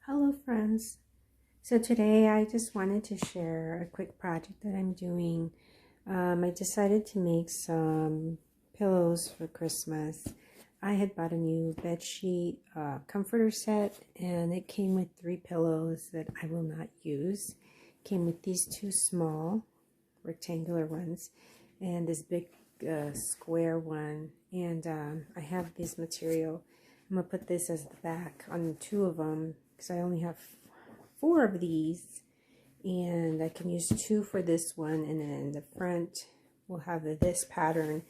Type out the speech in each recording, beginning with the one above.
Hello friends. So today I just wanted to share a quick project that I'm doing. I decided to make some pillows for Christmas. I had bought a new bed sheet comforter set, and it came with 3 pillows that I will not use. Came with these 2 small rectangular ones and this big square one, and I have this material. I'm gonna put this as the back on 2 of them because I only have 4 of these, and I can use 2 for this one, and then the front will have this pattern,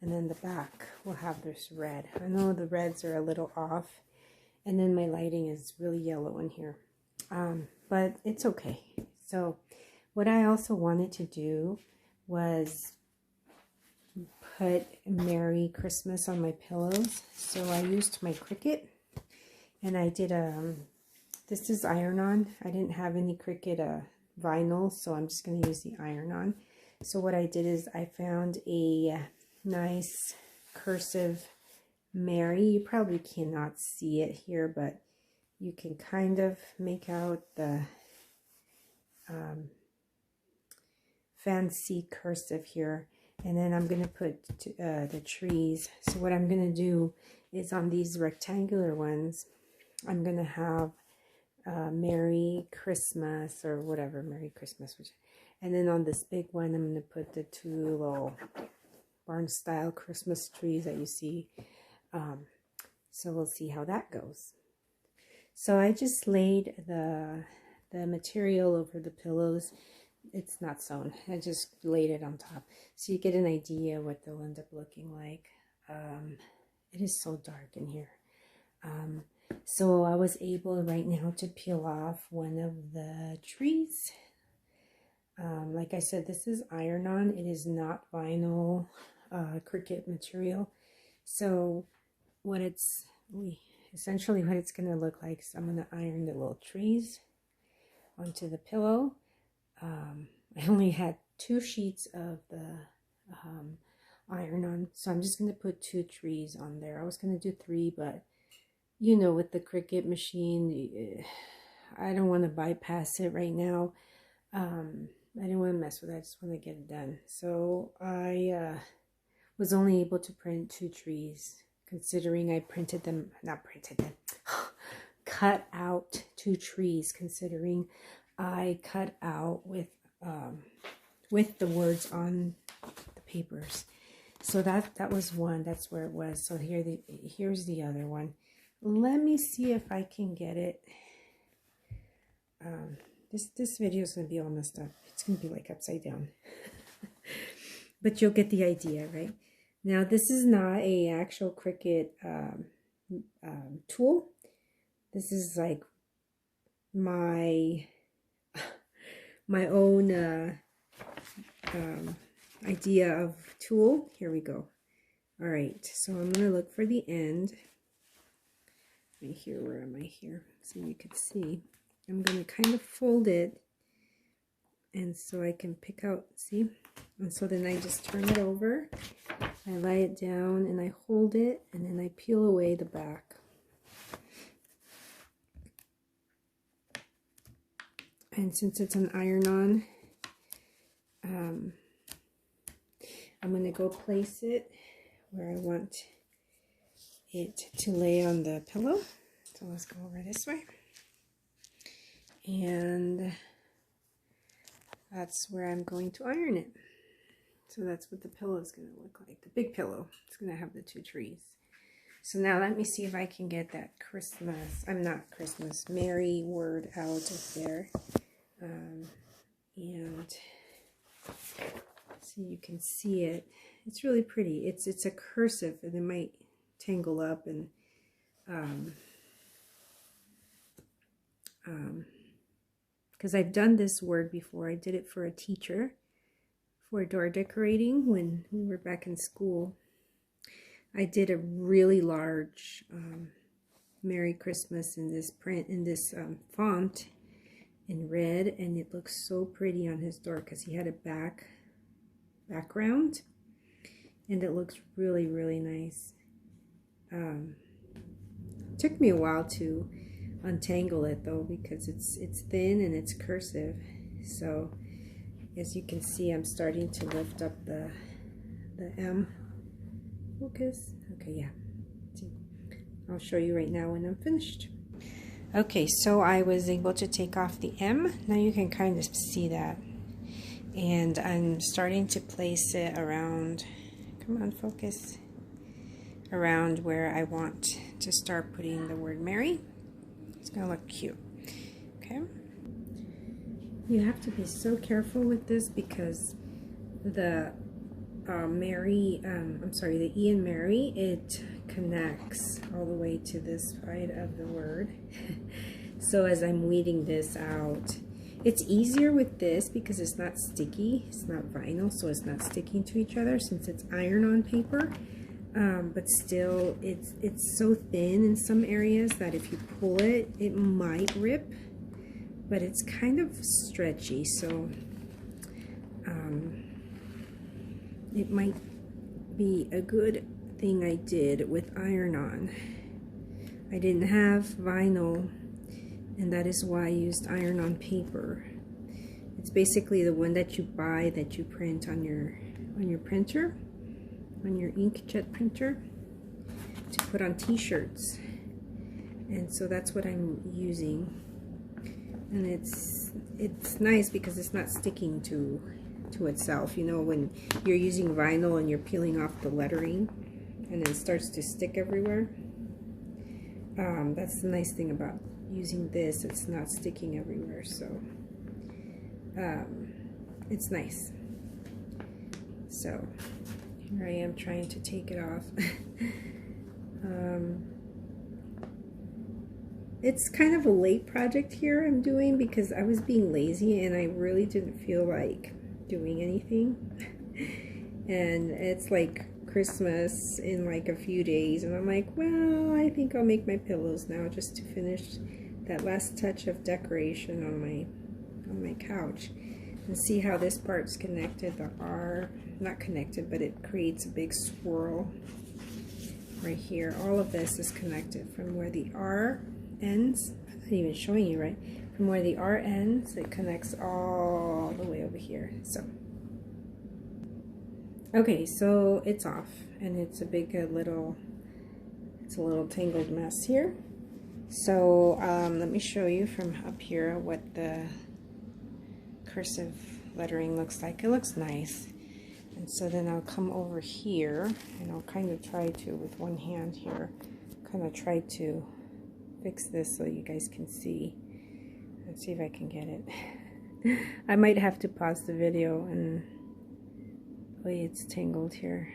and then the back will have this red. I know the reds are a little off, and then my lighting is really yellow in here, but it's okay. So what I also wanted to do was put Merry Christmas on my pillows. So I used my Cricut, and I did this is iron-on. I didn't have any Cricut vinyl, so I'm just going to use the iron-on. So what I did is I found a nice cursive Merry. You probably cannot see it here, but you can kind of make out the fancy cursive here. And then I'm going to put the trees. So what I'm going to do is on these rectangular ones, I'm going to have Merry Christmas or whatever, Merry Christmas. And then on this big one, I'm going to put the 2 little barn style Christmas trees that you see. So we'll see how that goes. So I just laid the material over the pillows. It's not sewn. I just laid it on top, so you get an idea what they'll end up looking like. It is so dark in here. So I was able right now to peel off one of the trees. Like I said, this is iron-on. It is not vinyl Cricut material. So essentially what it's going to look like is I'm going to iron the little trees onto the pillow. I only had 2 sheets of the iron-on, so I'm just going to put 2 trees on there. I was going to do 3, but you know, with the Cricut machine, I don't want to bypass it right now. I didn't want to mess with it. I just want to get it done. So I was only able to print 2 trees, considering I cut out 2 trees, considering I cut out with the words on the papers. So that was one. That's where it was. So here's the other one. Let me see if I can get it. This video is gonna be all messed up. It's gonna be like upside down. But you'll get the idea, right? Now this is not a actual Cricut tool. This is like my own idea of tool. Here we go. All right, so I'm going to look for the end. Right here, where am I here? So you can see. I'm going to kind of fold it, and so I can pick out, see? And so then I just turn it over, I lay it down, and I hold it, and then I peel away the back. And since it's an iron-on, I'm going to go place it where I want it to lay on the pillow. So let's go over this way. And that's where I'm going to iron it. So that's what the pillow is going to look like. The big pillow. It's going to have the 2 trees. So now let me see if I can get that Merry word out of there. And so you can see it. It's really pretty. It's a cursive, and it might tangle up, and because I've done this word before. I did it for a teacher for door decorating when we were back in school. I did a really large Merry Christmas in this print, in this font in red, and it looks so pretty on his door because he had a background, and it looks really nice. Took me a while to untangle it though, because it's thin and it's cursive. So as you can see, I'm starting to lift up the M. Focus. Okay, yeah. See, I'll show you right now when I'm finished. Okay, so I was able to take off the M. Now you can kind of see that. And I'm starting to place it around, come on, focus, around where I want to start putting the word Mary. It's gonna look cute. Okay. You have to be so careful with this because the the E in Mary, it connects all the way to this side of the word. So as I'm weeding this out, it's easier with this because it's not sticky, it's not vinyl, so it's not sticking to each other since it's iron-on paper. But still, it's so thin in some areas that if you pull it, it might rip, but it's kind of stretchy, so it might be a good thing I did with iron-on. I didn't have vinyl, and that is why I used iron-on paper. It's basically the one that you buy that you print on your printer, on your inkjet printer, to put on t-shirts. And so that's what I'm using. And it's nice because it's not sticking to itself. You know, when you're using vinyl and you're peeling off the lettering and it starts to stick everywhere, that's the nice thing about using this. It's not sticking everywhere, so it's nice. So here I am trying to take it off. It's kind of a late project here I'm doing because I was being lazy and I really didn't feel like doing anything. And it's like Christmas in like a few days, and I'm like, well, I think I'll make my pillows now just to finish that last touch of decoration on my couch. And see how this part's connected. The R, not connected, but it creates a big swirl right here. All of this is connected from where the R ends. I'm not even showing you, right? From where the R ends, it connects all the way over here. So okay, so it's off, and it's a big it's a little tangled mess here. So let me show you from up here what the cursive lettering looks like. It looks nice. And so then I'll come over here and I'll kind of try to, with one hand here, kind of try to fix this so you guys can see. Let's see if I can get it. I might have to pause the video and way it's tangled here.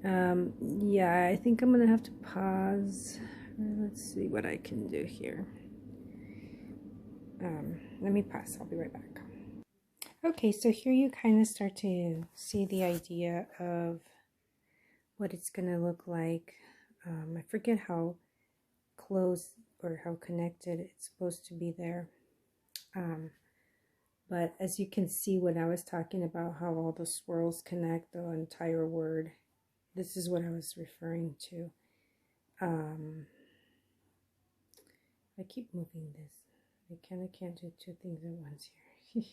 Yeah, I think I'm gonna have to pause. Let's see what I can do here. Let me pause. I'll be right back. Okay, so here you kind of start to see the idea of what it's gonna look like. I forget how close or how connected it's supposed to be there. But as you can see, when I was talking about how all the swirls connect the entire word, this is what I was referring to. I keep moving this. I can't do two things at once here.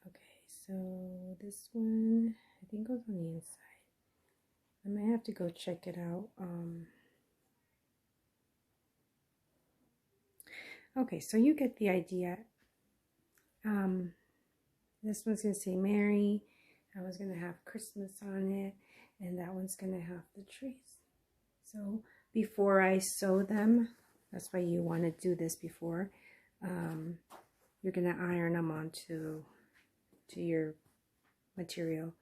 Okay, so this one I think goes on the inside. I might have to go check it out. Okay, so you get the idea. This one's gonna say Mary, that one's gonna have Christmas on it, and that one's gonna have the trees. So before I sew them, that's why you want to do this before, you're gonna iron them onto your material,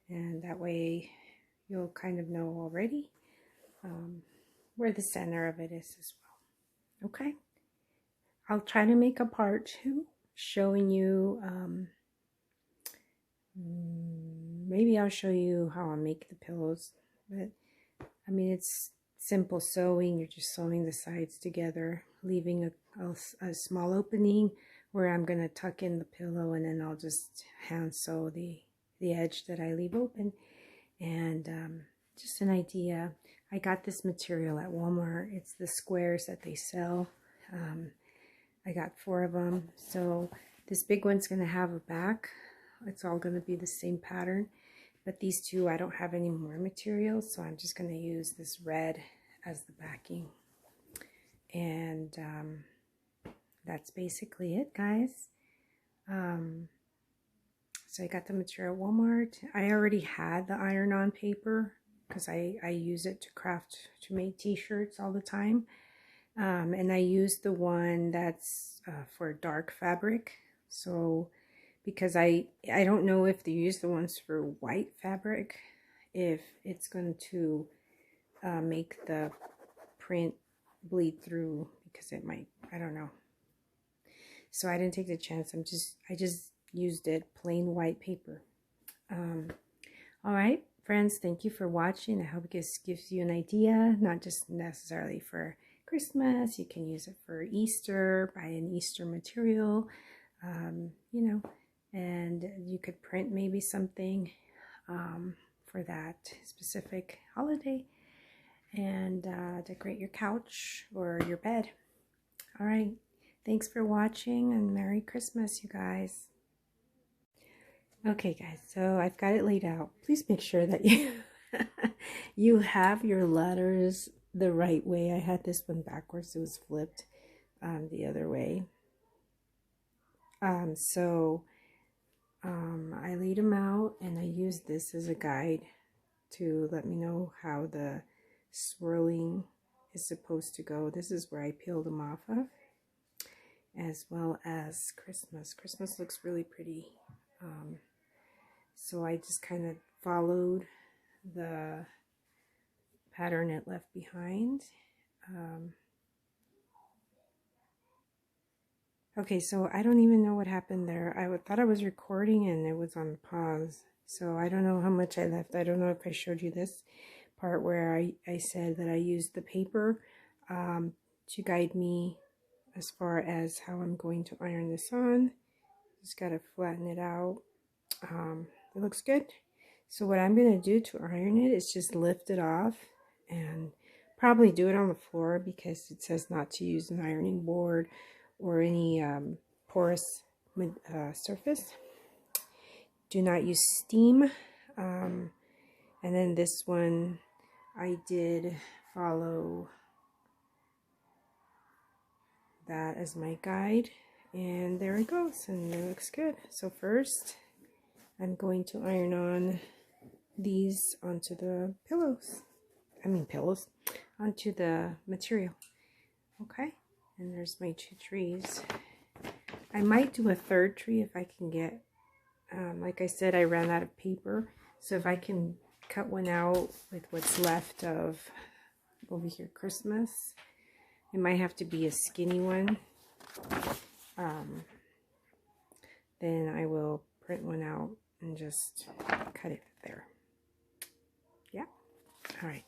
and that way you'll kind of know already where the center of it is as well. Okay, I'll try to make a part 2 showing you, maybe I'll show you how I make the pillows, but I mean, it's simple sewing. You're just sewing the sides together, leaving a small opening where I'm going to tuck in the pillow, and then I'll just hand sew the edge that I leave open. And just an idea. I got this material at Walmart. It's the squares that they sell. I got 4 of them. So this big one's going to have a back. It's all going to be the same pattern. But these 2, I don't have any more material, so I'm just going to use this red as the backing. And that's basically it, guys. So I got the material at Walmart. I already had the iron-on paper because I use it to make t-shirts all the time. And I used the one that's for dark fabric. So because I don't know if they use the ones for white fabric, if it's going to make the print bleed through, because it might, I don't know. So I didn't take the chance. I just used it plain white paper. All right, friends, thank you for watching. I hope this gives you an idea, not just necessarily for Christmas. You can use it for Easter, buy an Easter material, you know, and you could print maybe something for that specific holiday, and decorate your couch or your bed. All right, thanks for watching, and Merry Christmas, you guys. Okay, guys, so I've got it laid out. Please make sure that you have your letters the right way. I had this one backwards. It was flipped the other way. I laid them out, and I used this as a guide to let me know how the swirling is supposed to go. This is where I peeled them off of, as well as Christmas. Christmas looks really pretty. So I just kind of followed the pattern it left behind. Okay, so I don't even know what happened there. I thought I was recording and it was on pause. So I don't know how much I left. I don't know if I showed you this part where I said that I used the paper to guide me as far as how I'm going to iron this on. Just got to flatten it out. It looks good. So what I'm going to do to iron it is just lift it off and probably do it on the floor, because it says not to use an ironing board or any porous surface. Do not use steam. And then this one, I did follow that as my guide, and there it goes, and it looks good. So first, I'm going to iron on these onto the onto the material. Okay, and there's my 2 trees. I might do a 3rd tree if I can get, like I said, I ran out of paper. So if I can cut one out with what's left of over here Christmas, it might have to be a skinny one. Then I will print one out and just cut it there. Yeah. All right.